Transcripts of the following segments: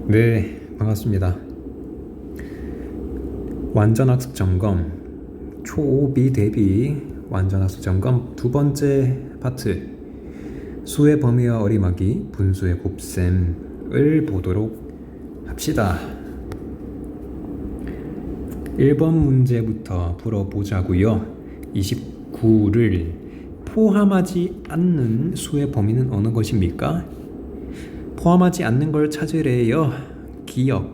네, 반갑습니다. 완전학습 점검, 초비 대비 완전학습 점검 두 번째 파트, 수의 범위와 어림하기, 분수의 곱셈을 보도록 합시다. 1번 문제부터 풀어보자고요. 29를 포함하지 않는 수의 범위는 어느 것입니까? 포함하지 않는 걸 찾으래요. 기억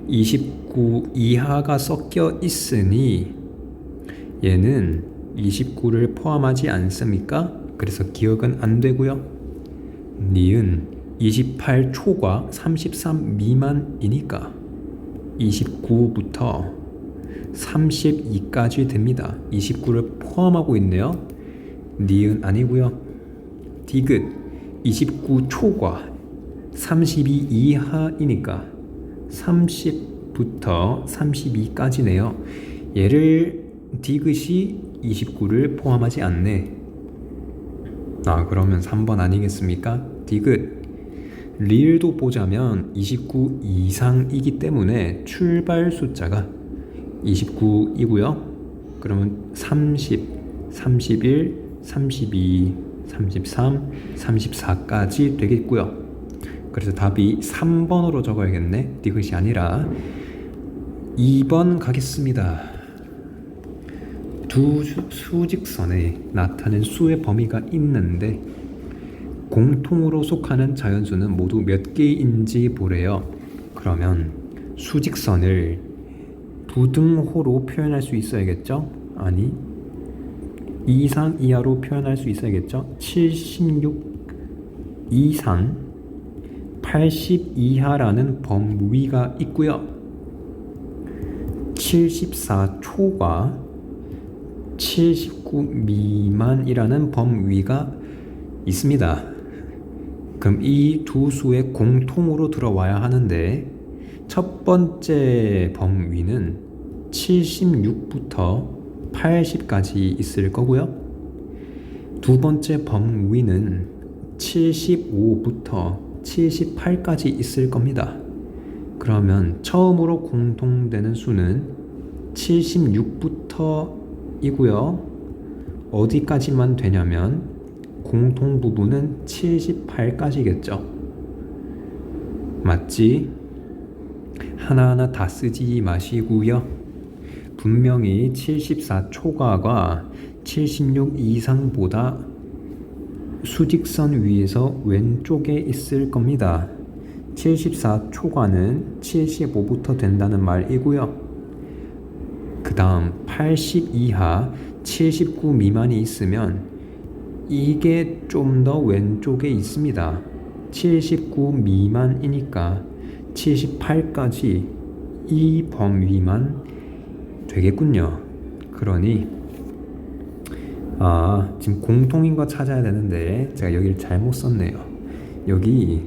29 이하가 섞여 있으니 얘는 29를 포함하지 않습니까? 그래서 기억은 안 되고요. 니은 28 초과 33 미만이니까 29부터 32까지 됩니다. 29를 포함하고 있네요. 니은 아니고요. 디귿 29 초과 32 이하이니까 30부터 32까지네요. 얘를 디귿이 29를 포함하지 않네. 그러면 3번 아니겠습니까? 디귿 리을도 보자면 29 이상이기 때문에 출발 숫자가 29이고요. 그러면 30, 31, 32, 33, 34까지 되겠고요. 그래서 답이 3번으로 적어야겠네. 디귿이 아니라 2번 가겠습니다. 두 수직선에 나타낸 수의 범위가 있는데 공통으로 속하는 자연수는 모두 몇 개인지 보래요. 그러면 수직선을 부등호로 표현할 수 있어야겠죠? 아니, 이상 이하로 표현할 수 있어야겠죠? 76 이상 80 이하라는 범위가 있고요. 74 초과 79 미만이라는 범위가 있습니다. 그럼 이 두 수의 공통으로 들어와야 하는데 첫 번째 범위는 76부터 80까지 있을 거고요. 두 번째 범위는 75부터 78까지 있을 겁니다. 그러면 처음으로 공통되는 수는 76부터 이고요. 어디까지만 되냐면 공통 부분은 78까지겠죠. 맞지? 하나하나 다 쓰지 마시고요. 분명히 74 초과가 76 이상보다 수직선 위에서 왼쪽에 있을 겁니다. 74 초과는 75부터 된다는 말이고요. 그 다음 80 이하 79 미만이 있으면 이게 좀 더 왼쪽에 있습니다. 79 미만이니까 78까지 이 범위만 되겠군요. 그러니 지금 공통인 거 찾아야 되는데 제가 여기를 잘못 썼네요. 여기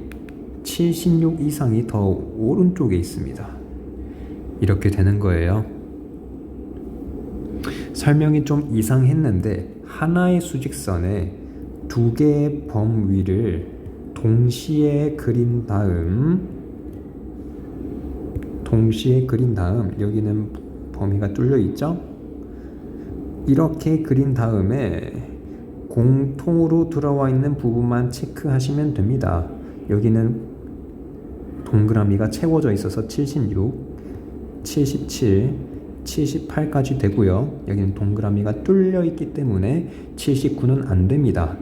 76 이상이 더 오른쪽에 있습니다. 이렇게 되는 거예요. 설명이 좀 이상했는데 하나의 수직선에 두 개의 범위를 동시에 그린 다음 여기는 범위가 뚫려 있죠? 이렇게 그린 다음에 공통으로 들어와 있는 부분만 체크하시면 됩니다. 여기는 동그라미가 채워져 있어서 76, 77, 78까지 되고요. 여기는 동그라미가 뚫려 있기 때문에 79는 안 됩니다.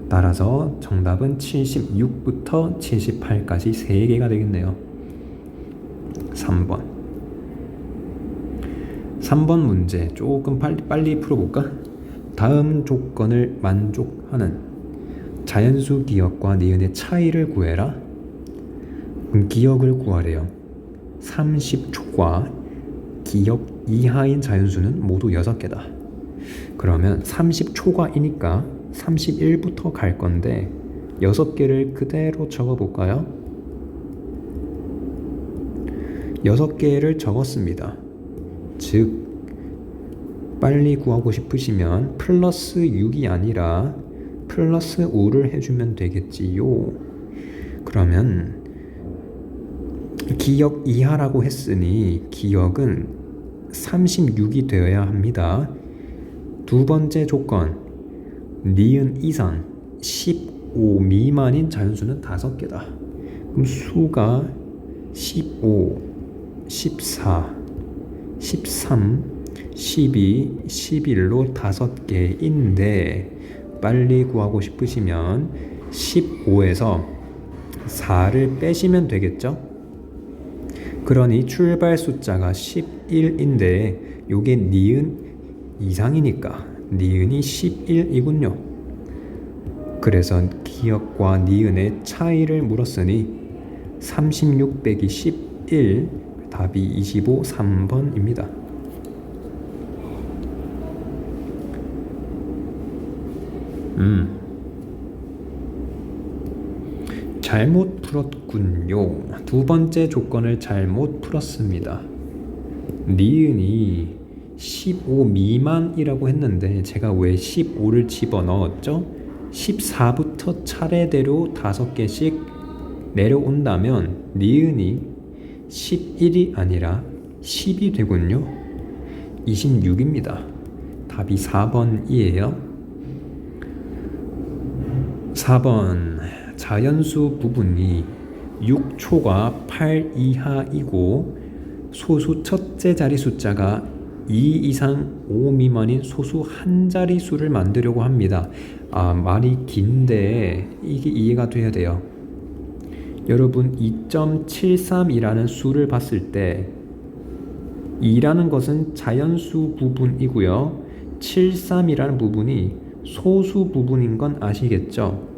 따라서 정답은 76부터 78까지 3개가 되겠네요. 3번 문제 조금 빨리 풀어볼까? 다음 조건을 만족하는 자연수 기억과 니은의 차이를 구해라. 그럼 기억을 구하래요. 30초과 기억 이하인 자연수는 모두 6개다. 그러면 30초과이니까 31부터 갈 건데 6개를 그대로 적어볼까요? 6개를 적었습니다. 즉 빨리 구하고 싶으시면 플러스 6이 아니라 플러스 5를 해주면 되겠지요. 그러면 기역 이하라고 했으니 기역은 36이 되어야 합니다. 두 번째 조건, 니은 이상 15 미만인 자연수는 5개다. 그럼 수가 15, 14, 13, 12, 11로 5개인데 빨리 구하고 싶으시면 15에서 4를 빼시면 되겠죠? 그러니 출발 숫자가 11인데 요게 니은 이상이니까 니은이 11이군요. 그래서 기역과 니은의 차이를 물었으니 36 빼기 11, 답이 25, 3번입니다. 잘못 풀었군요. 두 번째 조건을 잘못 풀었습니다. 니은이 15 미만이라고 했는데 제가 왜 15를 집어넣었죠? 14부터 차례대로 5개씩 내려온다면 니은이 11이 아니라 10이 되군요. 26입니다. 답이 4번이에요. 4번, 자연수 부분이 6초가 8 이하이고 소수 첫째 자리 숫자가 2 이상 5 미만인 소수 한 자리 수를 만들려고 합니다. 말이 긴데 이게 이해가 돼야 돼요. 여러분 2.73이라는 수를 봤을 때 2라는 것은 자연수 부분이고요. 73이라는 부분이 소수 부분인 건 아시겠죠?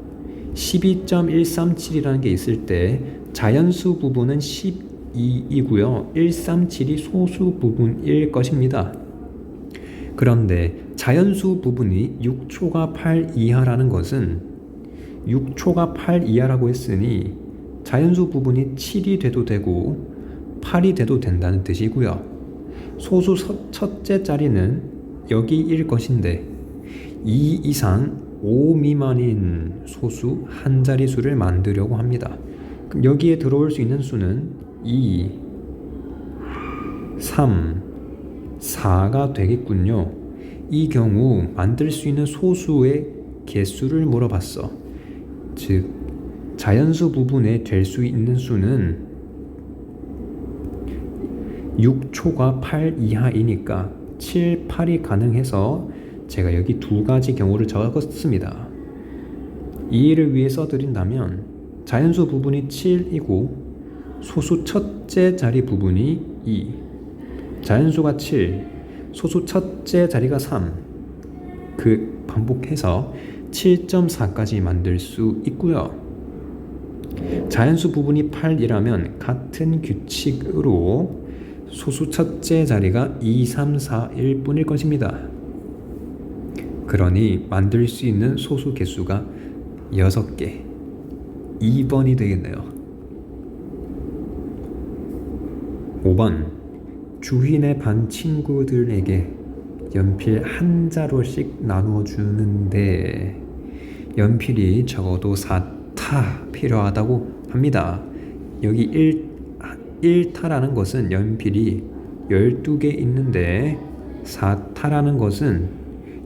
12.137이라는 게 있을 때 자연수 부분은 12이고요. 137이 소수 부분일 것입니다. 그런데 자연수 부분이 6초가 8 이하라는 것은 6초가 8 이하라고 했으니 자연수 부분이 7이 돼도 되고 8이 돼도 된다는 뜻이고요. 소수 첫째 자리는 여기일 것인데 2 이상 5 미만인 소수 한 자리 수를 만들려고 합니다. 그럼 여기에 들어올 수 있는 수는 2, 3, 4가 되겠군요. 이 경우 만들 수 있는 소수의 개수를 물어봤어. 즉 자연수 부분에 될 수 있는 수는 6초가 8 이하이니까 7, 8이 가능해서 제가 여기 두 가지 경우를 적었습니다. 이해를 위해 써드린다면 자연수 부분이 7이고 소수 첫째 자리 부분이 2, 자연수가 7, 소수 첫째 자리가 3, 그 반복해서 7.4까지 만들 수 있고요. 자연수 부분이 8이라면 같은 규칙으로 소수 첫째 자리가 2, 3, 4일 뿐일 것입니다. 그러니 만들 수 있는 소수 개수가 6개, 2번이 되겠네요. 5번, 주인의 반 친구들에게 연필 한 자루씩 나누어 주는데 연필이 적어도 4타 필요하다고 합니다. 여기 1타라는 것은 연필이 12개 있는데 4타라는 것은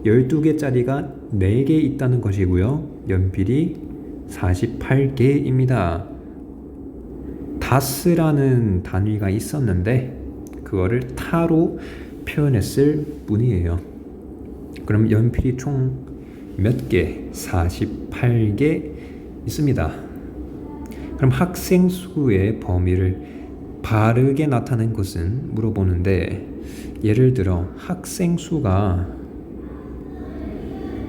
12개짜리가 4개 있다는 것이고요. 연필이 48개입니다. 다스라는 단위가 있었는데 그거를 타로 표현했을 뿐이에요. 그럼 연필이 총 몇 개? 48개 있습니다. 그럼 학생 수의 범위를 바르게 나타낸 것은 물어보는데 예를 들어 학생 수가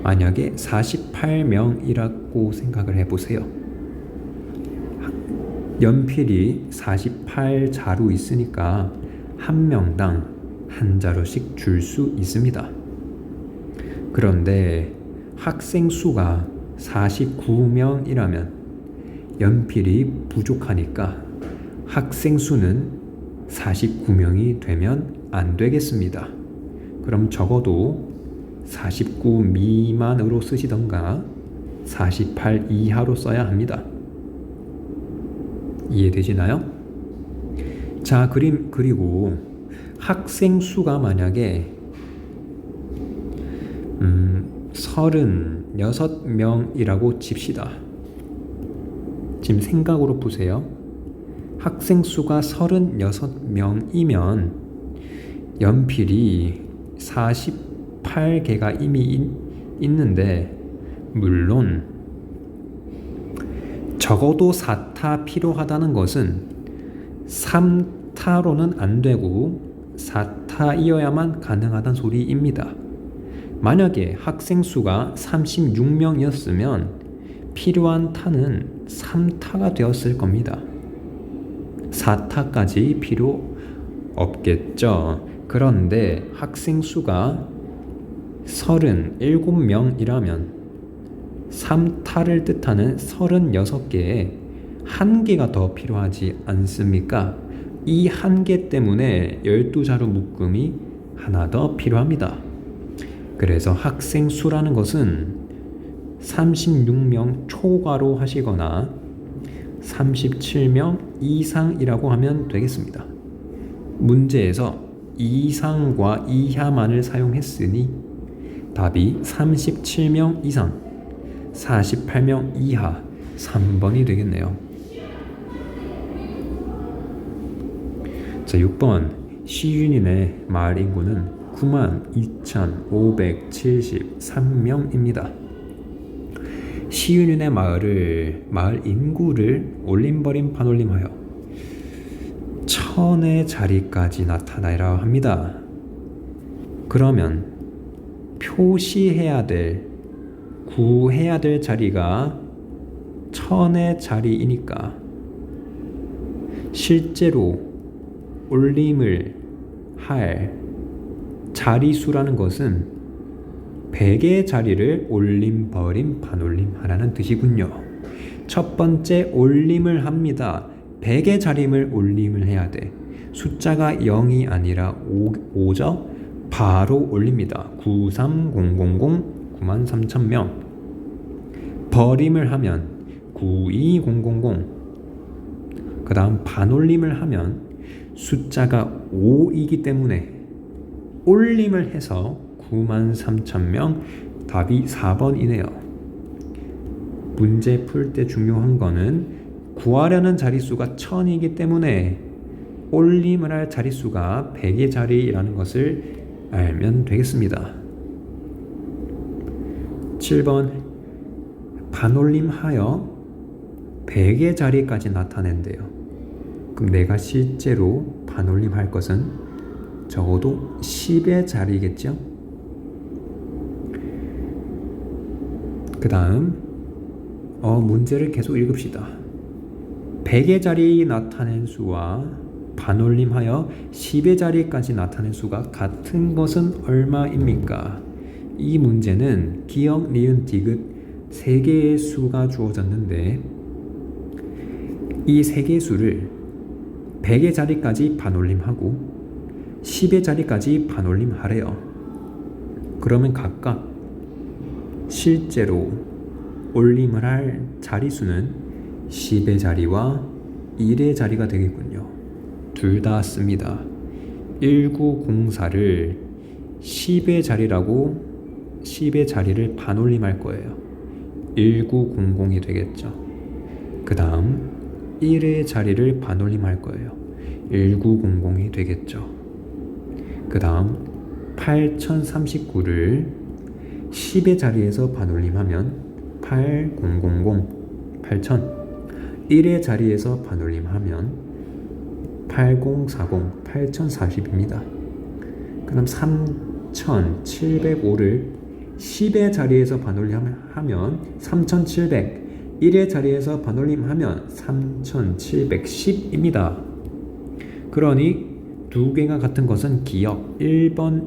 만약에 48명이라고 생각을 해보세요. 연필이 48자루 있으니까 한 명당 한 자루씩 줄 수 있습니다. 그런데 학생 수가 49명이라면 연필이 부족하니까 학생 수는 49명이 되면 안 되겠습니다. 그럼 적어도 49 미만으로 쓰시던가 48 이하로 써야 합니다. 이해되시나요? 자, 그리고 학생 수가 만약에 36명이라고 칩시다. 지금 생각으로 보세요. 학생 수가 36명이면 연필이 48개가 이미 있는데, 물론 적어도 4타 필요하다는 것은 3타로는 안 되고 4타이어야만 가능하다는 소리입니다. 만약에 학생 수가 36명이었으면 필요한 타는 3타가 되었을 겁니다. 4타까지 필요 없겠죠. 그런데 학생 수가 37명이라면 3타를 뜻하는 36개에 1개가 더 필요하지 않습니까? 이 1개 때문에 12자루 묶음이 하나 더 필요합니다. 그래서 학생 수라는 것은 36명 초과로 하시거나 37명 이상이라고 하면 되겠습니다. 문제에서 이상과 이하만을 사용했으니 답이 37명 이상, 48명 이하 3번이 되겠네요. 자, 6번 시윤인의 마을 인구는 92,573명입니다. 시윤인의 마을 인구를 올림버림 반올림하여 1000의 자리까지 나타내라 합니다. 그러면 구해야 될 자리가 1000의 자리이니까 실제로 올림을 할 자리수라는 것은 100의 자리를 올림, 버림, 반올림 하라는 뜻이군요. 첫 번째 올림을 합니다. 100의 자리를 올림을 해야 돼. 숫자가 0이 아니라 5죠? 바로 올립니다. 93000 버림을 하면 92000. 그 다음 반올림을 하면 숫자가 5이기 때문에 올림을 해서 93,000명, 답이 4번이네요. 문제 풀 때 중요한 거는 구하려는 자릿수가 1000이기 때문에 올림을 할 자릿수가 100의 자리라는 것을 알면 되겠습니다. 7번 반올림하여 100의 자리까지 나타낸대요. 그럼 내가 실제로 반올림할 것은 적어도 10의 자리겠죠? 그 다음 문제를 계속 읽읍시다. 100의 자리 나타낸 수와 반올림하여 10의 자리까지 나타낸 수가 같은 것은 얼마입니까? 이 문제는 기역, 니은, 디귿 3개의 수가 주어졌는데 이 3개의 수를 100의 자리까지 반올림하고 10의 자리까지 반올림하래요. 그러면 각각 실제로 올림을 할 자리수는 10의 자리와 1의 자리가 되겠군요. 둘 다 씁니다. 1904를 10의 자리라고 10의 자리를 반올림할 거예요. 1900이 되겠죠. 그 다음 1의 자리를 반올림할 거예요. 1900이 되겠죠. 그 다음 8039를 10의 자리에서 반올림하면 8000, 1의 자리에서 반올림하면 8040, 8040입니다. 그럼 3705를 10의 자리에서 반올림하면 3700, 1의 자리에서 반올림하면 3710입니다. 그러니 두 개가 같은 것은 기역 1번이군요.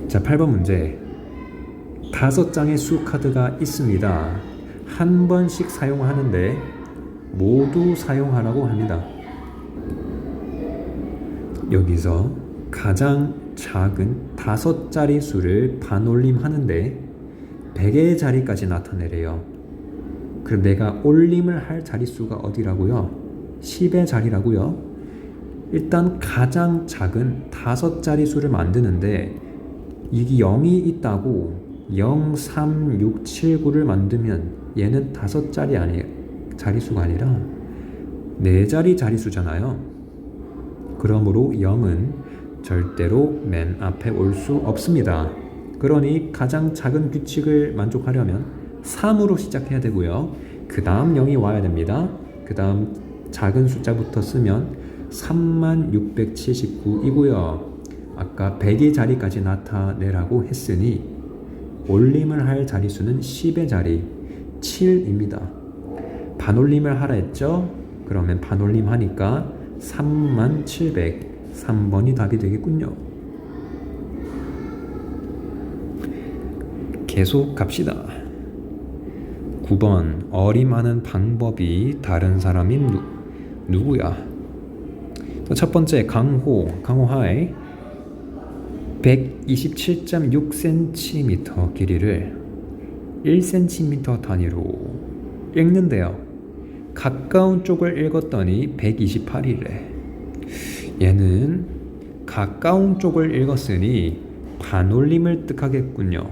자, 8번 문제. 5장의 수 카드가 있습니다. 한 번씩 사용하는데 모두 사용하라고 합니다. 여기서 가장 작은 5자리 수를 반올림하는데 100의 자리까지 나타내래요. 그럼 내가 올림을 할 자릿수가 어디라고요? 10의 자리라고요. 일단 가장 작은 5자릿수를 만드는데 이게 0이 있다고 0, 3, 6, 7, 9를 만들면 얘는 5자리 자릿수가 아니라 4자리 자릿수잖아요. 그러므로 0은 절대로 맨 앞에 올 수 없습니다. 그러니 가장 작은 규칙을 만족하려면 3으로 시작해야 되고요. 그 다음 0이 와야 됩니다. 그 다음 작은 숫자부터 쓰면 3679이고요. 아까 100의 자리까지 나타내라고 했으니 올림을 할 자릿수는 10의 자리 7입니다. 반올림을 하라 했죠? 그러면 반올림 하니까 3700 3번이 답이 되겠군요. 계속 갑시다. 9번 어림하는 방법이 다른 사람이 누구야? 첫 번째 강호하의 127.6cm 길이를 1cm 단위로 읽는데요. 가까운 쪽을 읽었더니 128이래. 얘는 가까운 쪽을 읽었으니 반올림을 뜻하겠군요.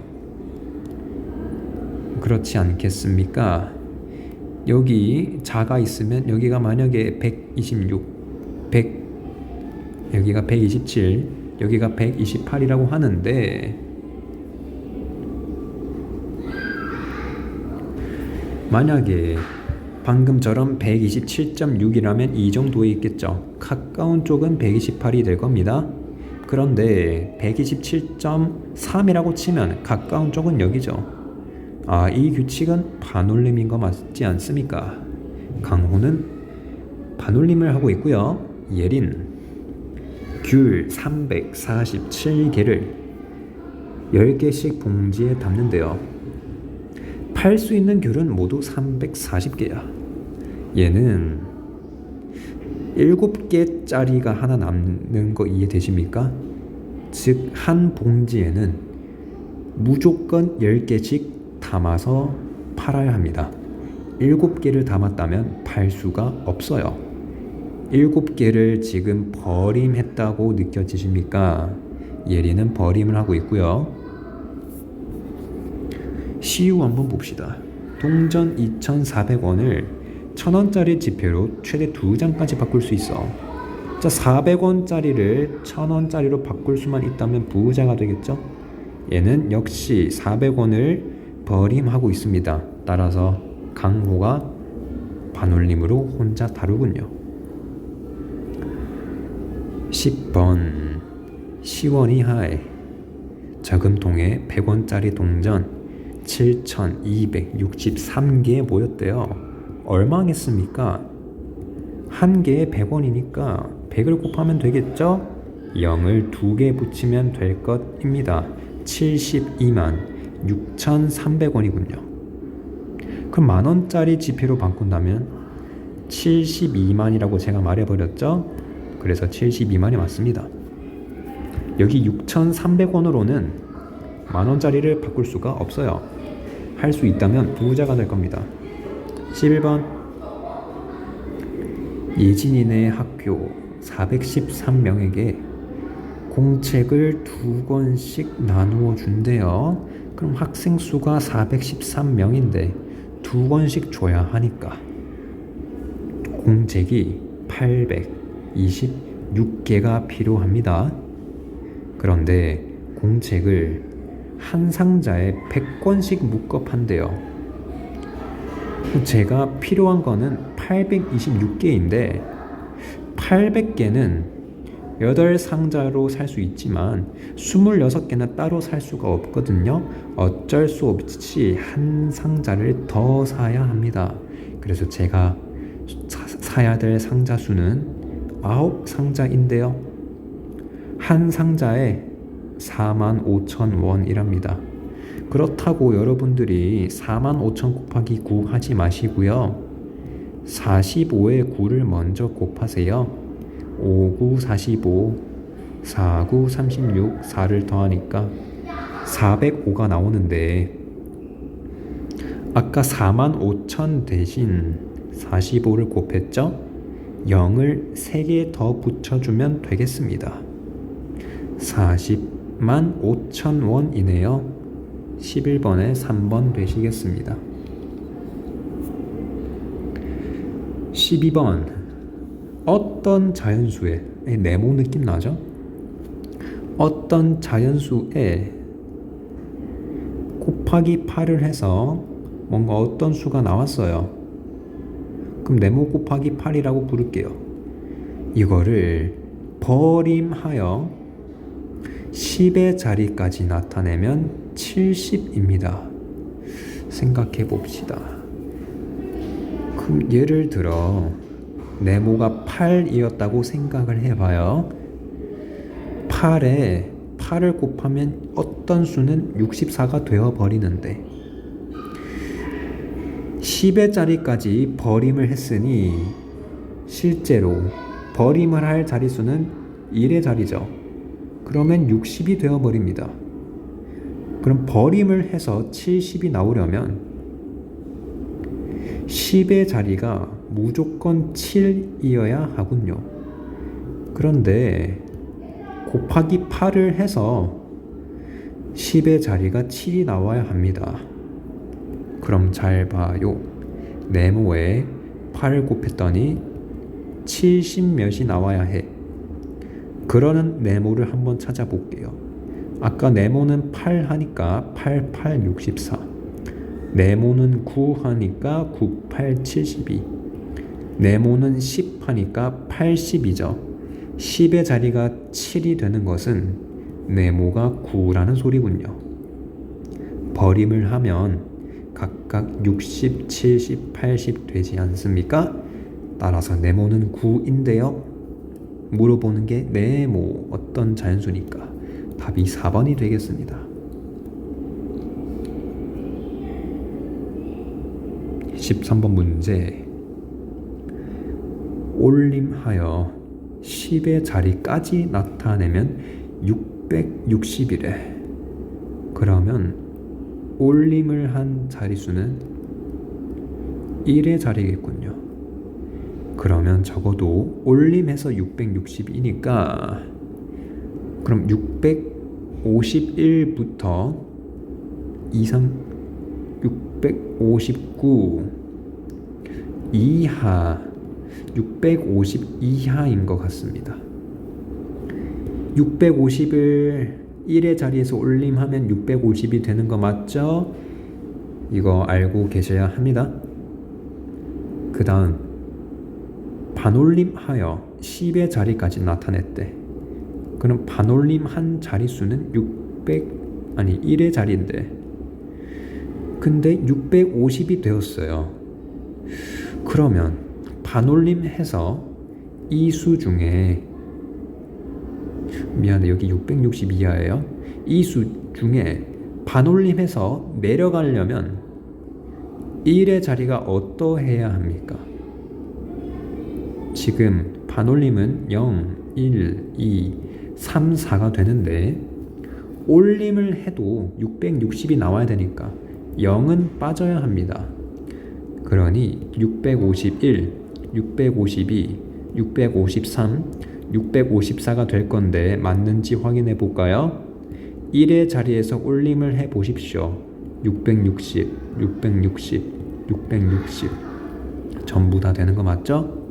그렇지 않겠습니까? 여기 자가 있으면 여기가 만약에 126, 100, 여기가 127, 여기가 128이라고 하는데 만약에 방금처럼 127.6이라면 이 정도에 있겠죠. 가까운 쪽은 128이 될 겁니다. 그런데 127.3이라고 치면 가까운 쪽은 여기죠. 이 규칙은 반올림인 거 맞지 않습니까? 강호는 반올림을 하고 있고요. 예린 귤 347개를 10개씩 봉지에 담는데요. 팔 수 있는 귤은 모두 340개야. 얘는 7개짜리가 하나 남는 거 이해되십니까? 즉 한 봉지에는 무조건 10개씩 담아서 팔아야 합니다. 7개를 담았다면 팔 수가 없어요. 7개를 지금 버림했다고 느껴지십니까? 예리는 버림을 하고 있고요. 시우 한번 봅시다. 동전 2,400원을 1,000원짜리 지폐로 최대 2장까지 바꿀 수 있어. 자, 400원짜리를 1,000원짜리로 바꿀 수만 있다면 부자가 되겠죠? 얘는 역시 400원을 버림하고 있습니다. 따라서 강호가 반올림으로 혼자 다루군요. 10번 시원이 하에 저금통에 100원짜리 동전 7,263개에 모였대요. 얼마겠습니까? 한 개에 100원이니까 100을 곱하면 되겠죠? 0을 2개 붙이면 될 것입니다. 72만 6,300원이군요. 그럼 만원짜리 지폐로 바꾼다면 72만이라고 제가 말해버렸죠? 그래서 72만이 맞습니다. 여기 6,300원으로는 만원짜리를 바꿀 수가 없어요. 할 수 있다면 부자가 될 겁니다. 11번 예진이네 학교 413명에게 공책을 2권씩 나누어 준대요. 그럼 학생 수가 413명인데 2권씩 줘야 하니까 공책이 826개가 필요합니다. 그런데 공책을 한 상자에 100권씩 묶어 판대요. 제가 필요한 거는 826개인데 800개는 8상자로 살 수 있지만 26개는 따로 살 수가 없거든요. 어쩔 수 없이 한 상자를 더 사야 합니다. 그래서 제가 사야 될 상자 수는 9상자인데요. 한 상자에 45,000원이랍니다. 그렇다고 여러분들이 45,000 곱하기 9 하지 마시고요. 45에 9를 먼저 곱하세요. 5, 9, 45, 4, 9, 36, 4를 더하니까 405가 나오는데 아까 45,000 대신 45를 곱했죠? 0을 3개 더 붙여주면 되겠습니다. 40만 5천 원이네요. 11번에 3번 되시겠습니다. 12번 어떤 자연수에 네모 느낌 나죠? 어떤 자연수에 곱하기 8을 해서 뭔가 어떤 수가 나왔어요. 그럼 네모 곱하기 8이라고 부를게요. 이거를 버림하여 10의 자리까지 나타내면 70입니다. 생각해 봅시다. 그럼 예를 들어 네모가 8이었다고 생각을 해봐요. 8에 8을 곱하면 어떤 수는 64가 되어버리는데 10의 자리까지 버림을 했으니 실제로 버림을 할 자릿수는 1의 자리죠. 그러면 60이 되어버립니다. 그럼 버림을 해서 70이 나오려면 10의 자리가 무조건 7이어야 하군요. 그런데 곱하기 8을 해서 10의 자리가 7이 나와야 합니다. 그럼 잘 봐요. 네모에 8을 곱했더니 70몇이 나와야 해. 그러는 네모를 한번 찾아볼게요. 아까 네모는 8 하니까 8, 8, 64. 네모는 9 하니까 9, 8, 72. 네모는 10 하니까 80이죠. 10의 자리가 7이 되는 것은 네모가 9라는 소리군요. 버림을 하면 각각 60, 70, 80 되지 않습니까? 따라서 네모는 9인데요. 물어보는 게 네모 어떤 자연수니까 답이 4번이 되겠습니다. 13번 문제. 올림하여 10의 자리까지 나타내면 660이래. 그러면 올림을 한 자릿수는 1의 자리겠군요. 그러면 적어도 올림해서 660이니까 그럼 651부터 659 이하 650 이하인 것 같습니다. 650을 1의 자리에서 올림하면 650이 되는 거 맞죠? 이거 알고 계셔야 합니다. 그 다음 반올림하여 10의 자리까지 나타냈대. 그럼 반올림한 자릿수는 1의 자리인데 근데 650이 되었어요. 그러면 반올림해서 이 수 중에 미안해 여기 660 이하예요. 이 수 중에 반올림해서 내려가려면 1의 자리가 어떠해야 합니까? 지금 반올림은 0, 1, 2, 3, 4가 되는데 올림을 해도 660이 나와야 되니까 0은 빠져야 합니다. 그러니 651, 652, 653, 654가 될 건데 맞는지 확인해 볼까요? 1의 자리에서 올림을 해 보십시오. 660, 660, 660 전부 다 되는 거 맞죠?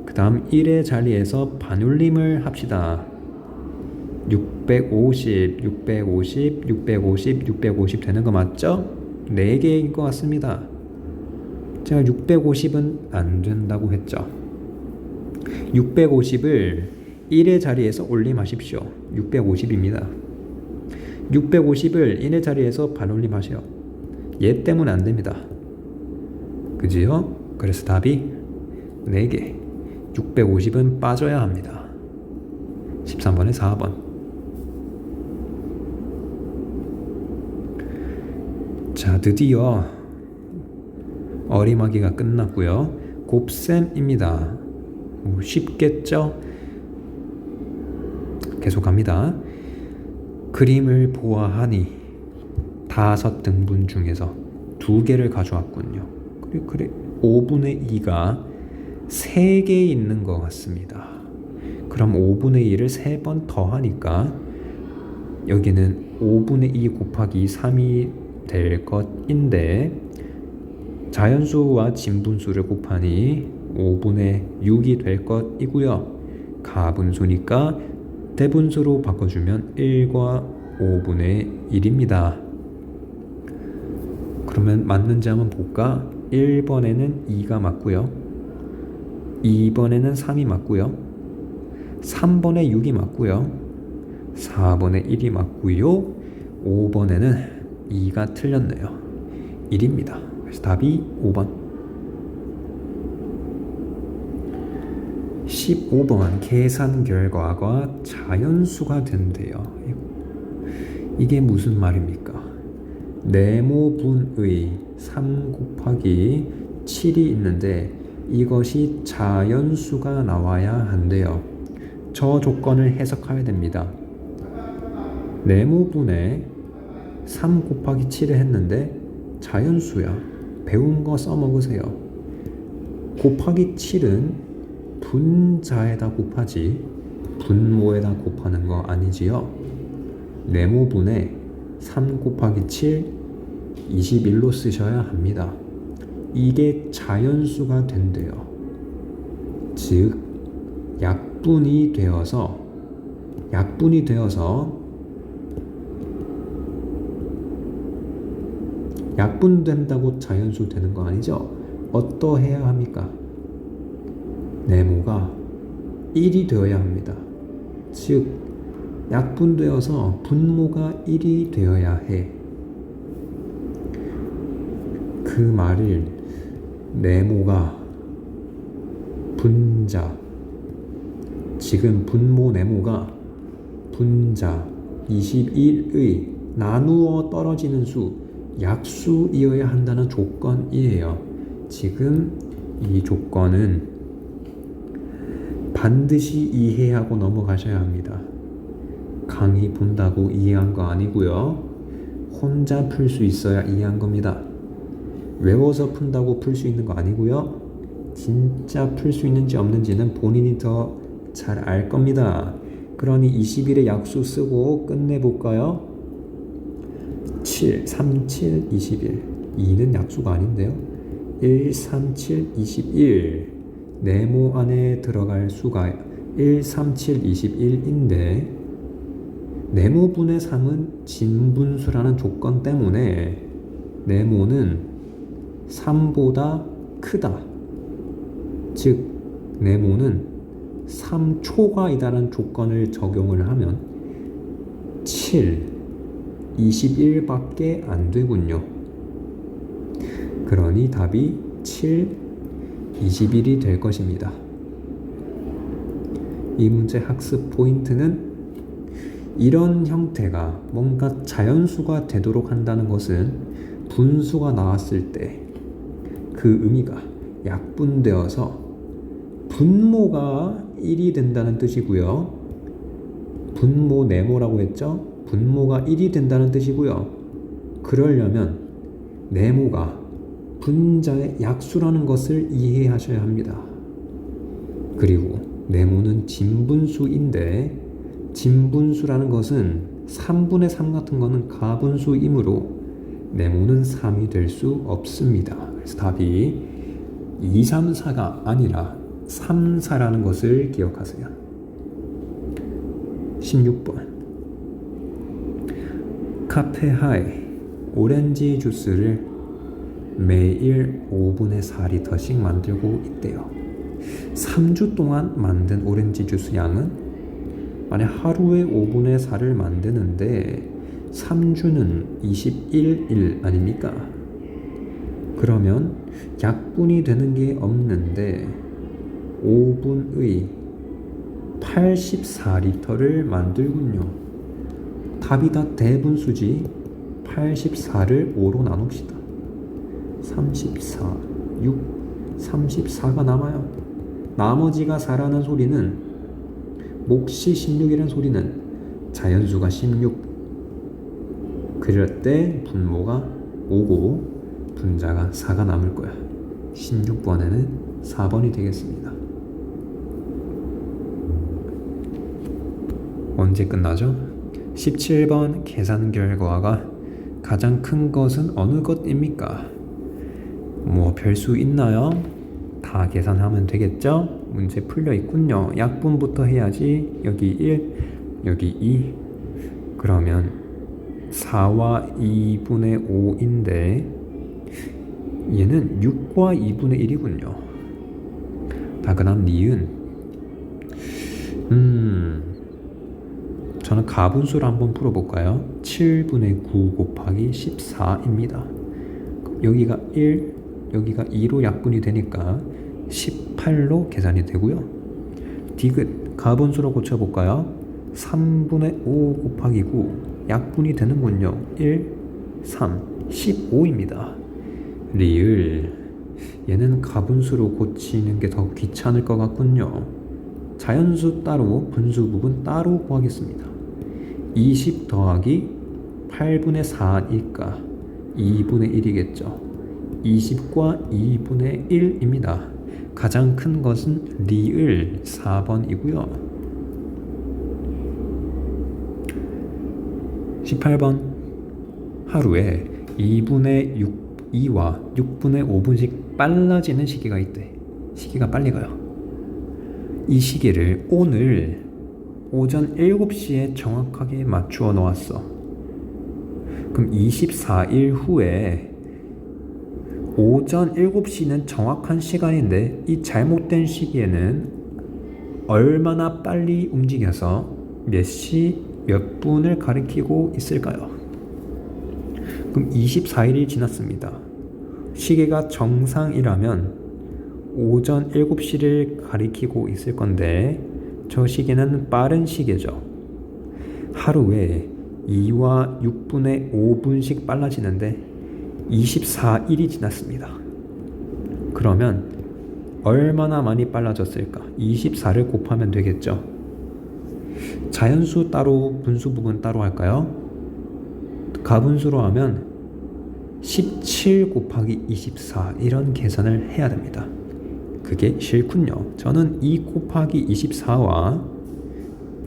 그 다음 1의 자리에서 반올림을 합시다. 650, 650, 650, 650 되는 거 맞죠? 4개인 것 같습니다. 제가 650은 안 된다고 했죠. 650을 1의 자리에서 올림하십시오. 650입니다. 650을 1의 자리에서 반올림하세요. 얘 때문에 안 됩니다. 그지요? 그래서 답이 4개. 650은 빠져야 합니다. 13번에 4번. 자, 드디어 어림하기가 끝났고요. 곱셈입니다. 쉽겠죠? 계속합니다. 그림을 보아하니 5등분 중에서 2개를 가져왔군요. 그래 5분의 2가 3개 있는 것 같습니다. 그럼 5분의 2를 3번 더하니까 여기는 5분의 2 곱하기 3이 될 것인데 자연수와 진분수를 곱하니 5분의 6이 될 것이고요. 가분수니까 대분수로 바꿔주면 1과 5분의 1입니다. 그러면 맞는지 한번 볼까? 1번에는 2가 맞고요. 2번에는 3이 맞고요. 3번에 6이 맞고요. 4번에 1이 맞고요. 5번에는 2가 틀렸네요. 1입니다. 그래서 답이 5번. 15번 계산 결과가 자연수가 된대요. 이게 무슨 말입니까? 네모분의 3 곱하기 7이 있는데 이것이 자연수가 나와야 한대요. 저 조건을 해석해야 됩니다. 네모분의 3 곱하기 7을 했는데 자연수야. 배운 거 써먹으세요. 곱하기 7은 분자에다 곱하지 분모에다 곱하는 거 아니지요? 네모분의 3 곱하기 7 21로 쓰셔야 합니다. 이게 자연수가 된대요. 즉 약분이 되어서 약분된다고 자연수 되는 거 아니죠? 어떠해야 합니까? 네모가 1이 되어야 합니다. 즉 약분되어서 분모가 1이 되어야 해. 그 말을 네모가 분자, 지금 분모 네모가 분자 21의 나누어 떨어지는 수 약수이어야 한다는 조건이에요. 지금 이 조건은 반드시 이해하고 넘어가셔야 합니다. 강의 본다고 이해한 거 아니고요. 혼자 풀 수 있어야 이해한 겁니다. 외워서 푼다고 풀 수 있는 거 아니고요. 진짜 풀 수 있는지 없는지는 본인이 더 잘 알 겁니다. 그러니 20일의 약수 쓰고 끝내볼까요? 7, 3, 7, 21. 2는 약수가 아닌데요. 1, 3, 7, 21. 네모 안에 들어갈 수가 1, 3, 7, 21인데 네모분의 3은 진분수라는 조건 때문에 네모는 3보다 크다. 즉 네모는 3초가 이다라는 조건을 적용을 하면 7, 21밖에 안 되군요. 그러니 답이 7, 21이 될 것입니다. 이 문제 학습 포인트는 이런 형태가 뭔가 자연수가 되도록 한다는 것은 분수가 나왔을 때 그 의미가 약분되어서 분모가 1이 된다는 뜻이고요. 분모 네모라고 했죠? 분모가 1이 된다는 뜻이고요. 그러려면 네모가 분자의 약수라는 것을 이해하셔야 합니다. 그리고 네모는 진분수인데 진분수라는 것은 3분의 3 같은 것은 가분수이므로 네모는 3이 될 수 없습니다. 그래서 답이 2, 3, 4가 아니라 3, 4라는 것을 기억하세요. 16번 카페하이 오렌지 주스를 매일 5분의 4리터씩 만들고 있대요. 3주 동안 만든 오렌지 주스 양은 만약 하루에 5분의 4를 만드는데 3주는 21일 아닙니까? 그러면 약분이 되는 게 없는데 5분의 84리터를 만들군요. 답이 다 대분수지. 84를 5로 나눕시다. 34, 6, 34가 남아요. 나머지가 4라는 소리는 몫이 16이라는 소리는 자연수가 16. 그럴 때 분모가 5고 분자가 4가 남을 거야. 16번에는 4번이 되겠습니다. 언제 끝나죠? 17번 계산 결과가 가장 큰 것은 어느 것입니까? 뭐 별수 있나요? 다 계산하면 되겠죠? 문제 풀려 있군요. 약분부터 해야지. 여기 1, 여기 2. 그러면 4와 2분의 5인데 얘는 6과 2분의 1이군요. 다그다음 니은. 저는 가분수를 한번 풀어볼까요? 7분의 9 곱하기 14입니다. 여기가 1, 여기가 2로 약분이 되니까 18로 계산이 되고요. 디귿 가분수로 고쳐볼까요? 3분의 5 곱하기 9 약분이 되는군요. 1, 3, 15입니다. 리을 얘는 가분수로 고치는 게 더 귀찮을 것 같군요. 자연수 따로 분수 부분 따로 구하겠습니다. 20 더하기 8분의 4니까 2분의 1이겠죠. 20과 2분의 1입니다. 가장 큰 것은 리을 4번이고요. 18번 하루에 2와 6분의 5분씩 빨라지는 시기가 있대. 시기가 빨리 가요. 이 시기를 오늘 오전 7시에 정확하게 맞추어 놓았어. 그럼 24일 후에 오전 7시는 정확한 시간인데 이 잘못된 시기에는 얼마나 빨리 움직여서 몇 시 몇 분을 가리키고 있을까요? 그럼 24일이 지났습니다. 시계가 정상이라면 오전 7시를 가리키고 있을 건데 저 시계는 빠른 시계죠. 하루에 2와 6분의 5분씩 빨라지는데 24일이 지났습니다. 그러면 얼마나 많이 빨라졌을까? 24를 곱하면 되겠죠. 자연수 따로 분수 부분 따로 할까요? 가분수로 하면 17 곱하기 24 이런 계산을 해야 됩니다. 그게 싫군요. 저는 2 곱하기 24와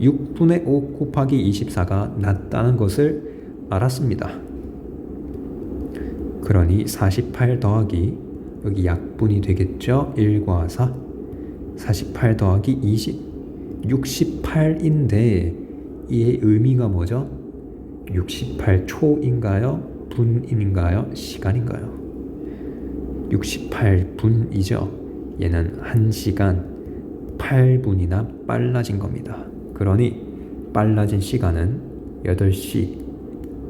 6분의 5 곱하기 24가 낫다는 것을 알았습니다. 그러니 48 더하기 여기 약분이 되겠죠. 1과 4 48 더하기 20 68인데 이의 의미가 뭐죠? 68초인가요? 분인가요? 시간인가요? 68분이죠. 얘는 1시간 8분이나 빨라진 겁니다. 그러니 빨라진 시간은 8시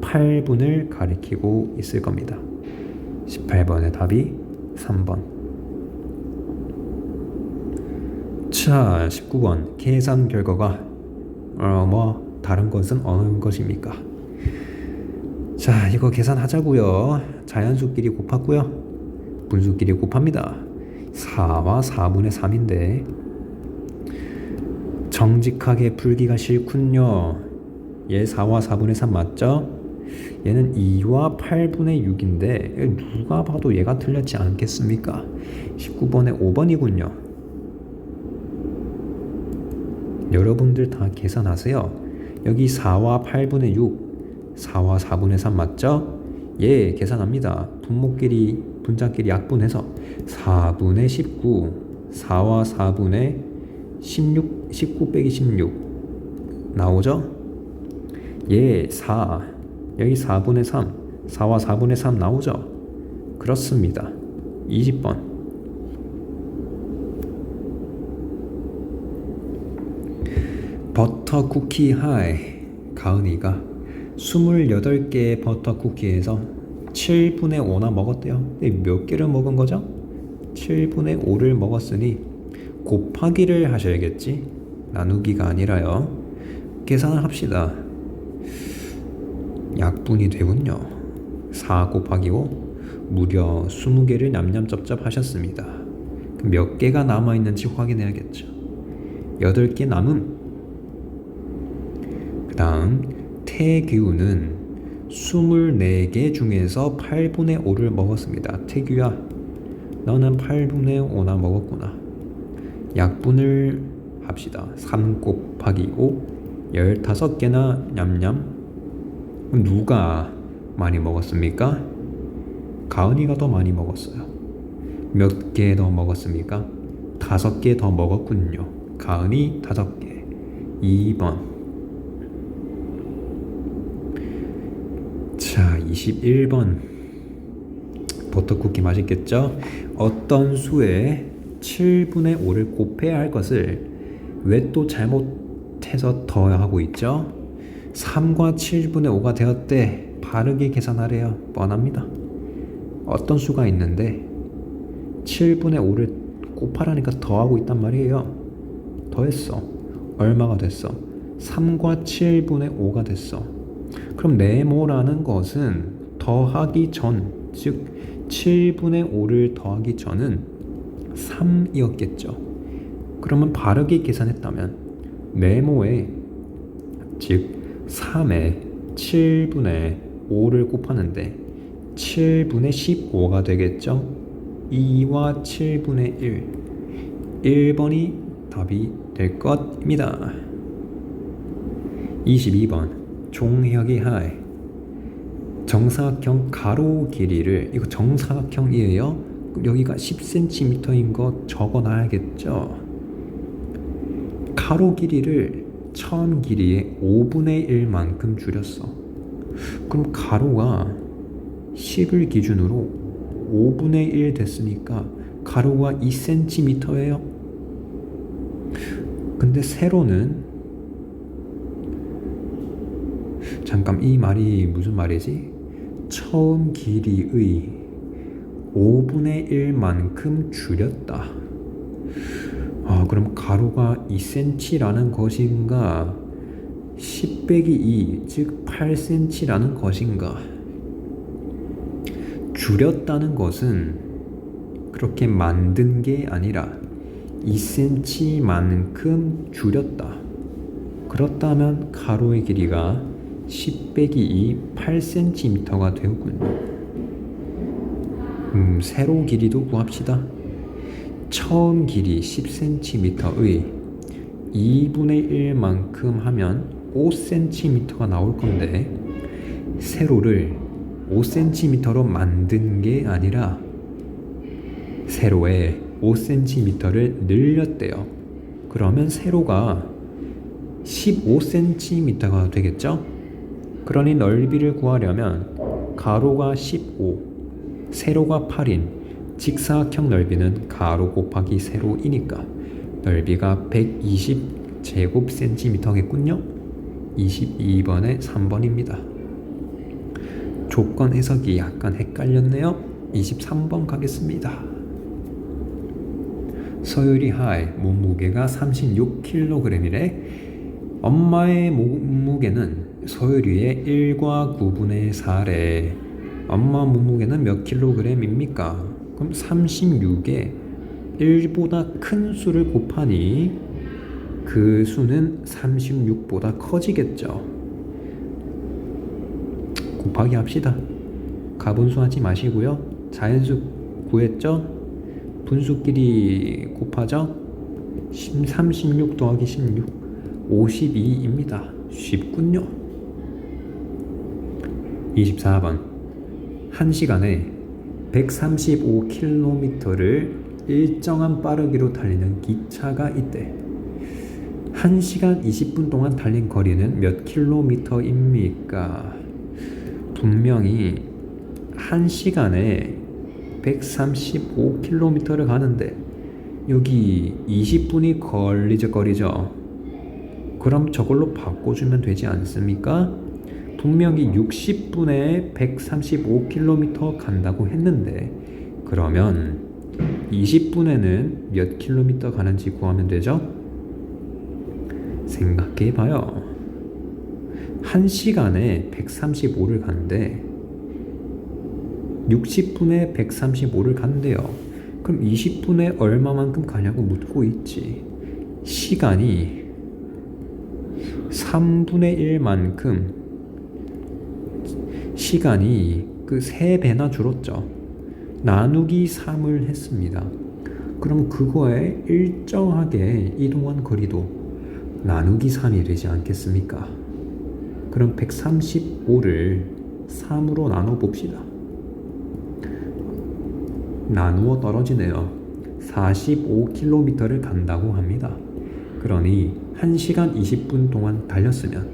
8분을 가리키고 있을 겁니다. 18번의 답이 3번. 자, 19번 계산 결과가 다른 것은 어느 것입니까? 자, 이거 계산하자고요. 자연수끼리 곱하고요. 분수끼리 곱합니다. 4와 4분의 3인데 정직하게 풀기가 싫군요. 얘 4와 4분의 3 맞죠? 얘는 2와 8분의 6인데 누가 봐도 얘가 틀렸지 않겠습니까? 19번에 5번이군요. 여러분들 다 계산하세요. 여기 4와 8분의 6, 4와 4분의 3 맞죠? 예, 계산합니다. 분모끼리 분자끼리 약분해서 4분의 19, 4와 4분의 16, 19 빼기 16 나오죠? 예, 4 여기 4분의 3, 4와 4분의 3 나오죠? 그렇습니다. 20번 버터 쿠키 하이. 가은이가 28개의 버터 쿠키에서 7분의 5나 먹었대요. 근데 몇 개를 먹은 거죠? 7분의 5를 먹었으니 곱하기를 하셔야겠지? 나누기가 아니라요. 계산을 합시다. 약분이 되군요. 4 곱하기 5 무려 20개를 냠냠쩝쩝 하셨습니다. 그럼 몇 개가 남아있는지 확인해야겠죠. 8개 남음. 그 다음 태규는 24개 중에서 8분의 5를 먹었습니다. 태규야, 너는 8분의 5나 먹었구나. 약분을 합시다. 3 곱하기 5, 15개나 냠냠. 누가 많이 먹었습니까? 가은이가 더 많이 먹었어요. 몇 개 더 먹었습니까? 5개 더 먹었군요. 가은이 5개. 2번. 자, 21번. 버터쿠키 맛있겠죠? 어떤 수에 7분의 5를 곱해야 할 것을 왜 또 잘못해서 더하고 있죠? 3과 7분의 5가 되었대. 바르게 계산하래요. 뻔합니다. 어떤 수가 있는데 7분의 5를 곱하라니까 더하고 있단 말이에요. 더했어. 얼마가 됐어? 3과 7분의 5가 됐어. 그럼 네모라는 것은 더하기 전, 즉 7분의 5를 더하기 전은 3이었겠죠. 그러면 바르게 계산했다면 네모에, 즉 3에 7분의 5를 곱하는데 7분의 15가 되겠죠. 2와 7분의 1. 1번이 답이 될 것입니다. 22번. 종혁이 하이. 정사각형 가로 길이를, 이거 정사각형이에요. 여기가 10cm인 거 적어놔야겠죠. 가로 길이를 처음 길이의 5분의 1만큼 줄였어. 그럼 가로가 10을 기준으로 5분의 1 됐으니까 가로가 2cm예요. 근데 세로는, 잠깐, 이 말이 무슨 말이지? 처음 길이의 5분의 1만큼 줄였다. 그럼 가로가 2cm라는 것인가? 10 빼기 2, 즉 8cm라는 것인가? 줄였다는 것은 그렇게 만든 게 아니라 2cm만큼 줄였다. 그렇다면 가로의 길이가 10 빼기 2, 8cm가 되었군요. 세로 길이도 구합시다. 처음 길이 10cm의 2분의 1만큼 하면 5cm가 나올 건데, 세로를 5cm로 만든 게 아니라 세로에 5cm를 늘렸대요. 그러면 세로가 15cm가 되겠죠? 그러니 넓이를 구하려면 가로가 15, 세로가 8인 직사각형 넓이는 가로 곱하기 세로이니까 넓이가 120제곱cm겠군요. 22번에 3번입니다. 조건 해석이 약간 헷갈렸네요. 23번 가겠습니다. 서율이 하이. 몸무게가 36kg이래. 엄마의 몸무게는 서율이의 1과 9분의 4래. 엄마 몸무게는 몇 킬로그램입니까? 그럼 36에 1보다 큰 수를 곱하니 그 수는 36보다 커지겠죠. 곱하기 합시다. 가분수 하지 마시고요. 자연수 구했죠? 분수끼리 곱하죠? 36 더하기 16, 52입니다. 쉽군요. 24번. 1시간에 135km를 일정한 빠르기로 달리는 기차가 있대. 1시간 20분 동안 달린 거리는 몇 킬로미터입니까? 분명히 1시간에 135km를 가는데 여기 20분이 걸리죠. 그럼 저걸로 바꿔주면 되지 않습니까? 분명히 60분에 135km 간다고 했는데, 그러면 20분에는 몇 킬로미터 가는지 구하면 되죠? 생각해봐요. 1시간에 135를 가는데 60분에 135를 간대요. 그럼 20분에 얼마만큼 가냐고 묻고 있지. 시간이 3분의 1만큼 시간이 그 3배나 줄었죠. 나누기 3을 했습니다. 그럼 그거에 일정하게 이동한 거리도 나누기 3이 되지 않겠습니까? 그럼 135를 3으로 나눠 봅시다. 나누어 떨어지네요. 45km를 간다고 합니다. 그러니 1시간 20분 동안 달렸으면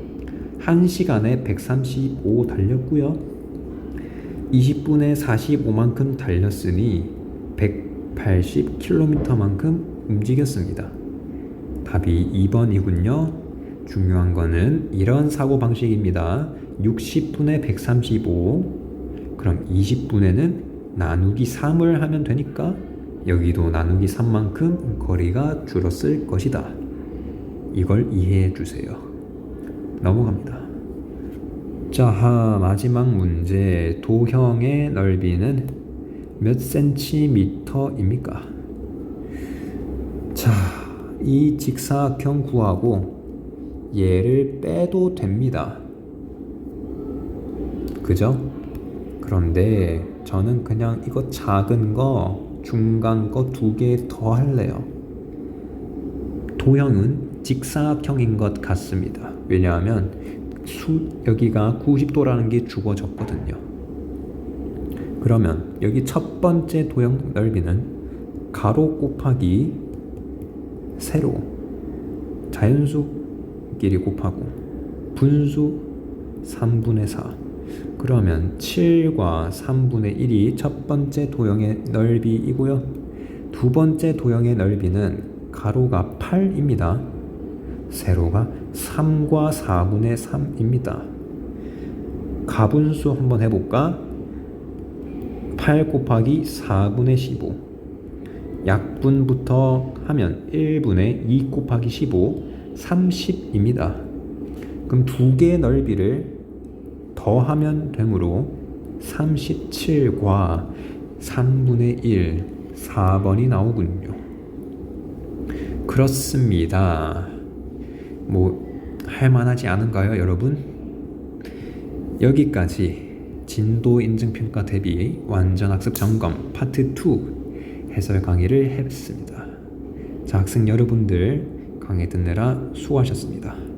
1시간에 135 달렸고요. 20분에 45만큼 달렸으니 180km만큼 움직였습니다. 답이 2번이군요. 중요한 거는 이런 사고방식입니다. 60분에 135, 그럼 20분에는 나누기 3을 하면 되니까 여기도 나누기 3만큼 거리가 줄었을 것이다. 이걸 이해해 주세요. 넘어갑니다. 자, 마지막 문제. 도형의 넓이는 몇 센티미터입니까? 자, 이 직사각형 구하고 얘를 빼도 됩니다. 그죠? 그런데 저는 그냥 이거 작은 거, 중간 거 2개 더 할래요. 도형은 직사각형인 것 같습니다. 왜냐하면 여기가 90도라는 게 주어졌거든요. 그러면 여기 첫 번째 도형 넓이는 가로 곱하기 세로, 자연수끼리 곱하고 분수 3분의 4. 그러면 7과 3분의 1이 첫 번째 도형의 넓이이고요. 두 번째 도형의 넓이는 가로가 8입니다. 세로가 3과 4분의 3입니다. 가분수 한번 해볼까? 8 곱하기 4분의 15. 약분부터 하면 1분의 2 곱하기 15, 30입니다. 그럼 2개의 넓이를 더하면 되므로 37과 3분의 1, 4번이 나오군요. 그렇습니다. 할만하지 않은가요, 여러분? 여기까지 진도 인증평가 대비 완전학습 점검 파트 2 해설 강의를 했습니다. 자, 학생 여러분들 강의 듣느라 수고하셨습니다.